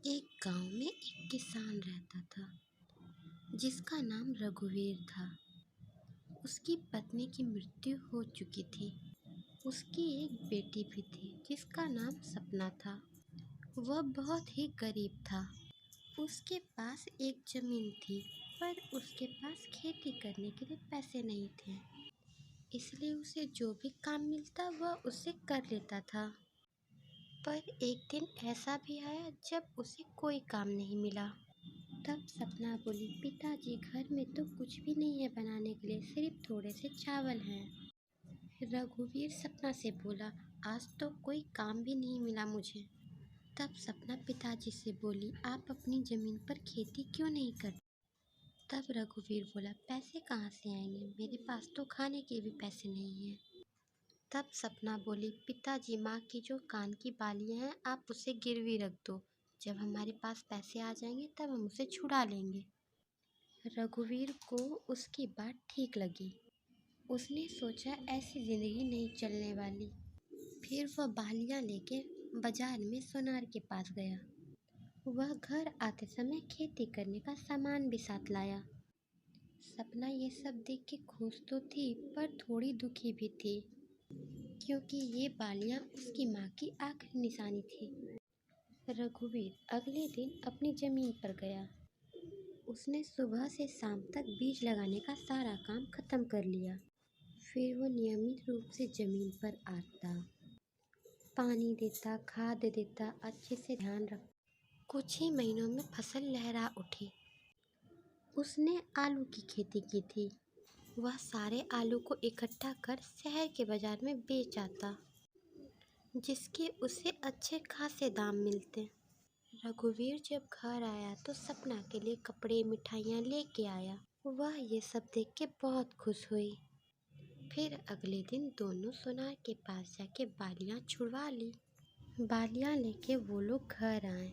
एक गांव में एक किसान रहता था जिसका नाम रघुवीर था। उसकी पत्नी की मृत्यु हो चुकी थी। उसकी एक बेटी भी थी जिसका नाम सपना था। वह बहुत ही गरीब था। उसके पास एक जमीन थी पर उसके पास खेती करने के लिए पैसे नहीं थे, इसलिए उसे जो भी काम मिलता वह उसे कर लेता था। पर एक दिन ऐसा भी आया जब उसे कोई काम नहीं मिला। तब सपना बोली, पिताजी घर में तो कुछ भी नहीं है बनाने के लिए, सिर्फ थोड़े से चावल हैं। रघुवीर सपना से बोला, आज तो कोई काम भी नहीं मिला मुझे। तब सपना पिताजी से बोली, आप अपनी ज़मीन पर खेती क्यों नहीं करते? तब रघुवीर बोला, पैसे कहाँ से आएंगे, मेरे पास तो खाने के भी पैसे नहीं हैं। तब सपना बोली, पिताजी माँ की जो कान की बालियाँ हैं आप उसे गिरवी रख दो, जब हमारे पास पैसे आ जाएंगे तब हम उसे छुड़ा लेंगे। रघुवीर को उसकी बात ठीक लगी। उसने सोचा ऐसी ज़िंदगी नहीं चलने वाली। फिर वह बालियाँ लेके बाजार में सोनार के पास गया। वह घर आते समय खेती करने का सामान भी साथ लाया। सपना ये सब देख के खुश तो थी पर थोड़ी दुखी भी थी, क्योंकि ये बालियाँ उसकी माँ की आखिरी निशानी थी। रघुवीर अगले दिन अपनी ज़मीन पर गया। उसने सुबह से शाम तक बीज लगाने का सारा काम खत्म कर लिया। फिर वो नियमित रूप से ज़मीन पर आता, पानी देता, खाद देता, अच्छे से ध्यान रख। कुछ ही महीनों में फसल लहरा उठी। उसने आलू की खेती की थी। वह सारे आलू को इकट्ठा कर शहर के बाजार में बेच आता, जिसके उसे अच्छे खासे दाम मिलते। रघुवीर जब घर आया तो सपना के लिए कपड़े, मिठाइयाँ लेके आया। वह ये सब देख के बहुत खुश हुई। फिर अगले दिन दोनों सोनार के पास जाके बालियाँ छुड़वा ली। बालियाँ लेके वो लोग घर आए।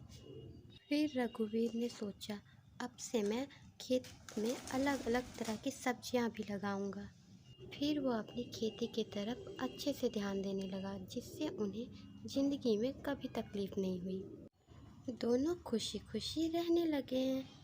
फिर रघुवीर ने सोचा, अब से मैं खेत में अलग अलग तरह की सब्जियाँ भी लगाऊंगा। फिर वो अपनी खेती की तरफ अच्छे से ध्यान देने लगा, जिससे उन्हें ज़िंदगी में कभी तकलीफ़ नहीं हुई। दोनों खुशी खुशी रहने लगे हैं।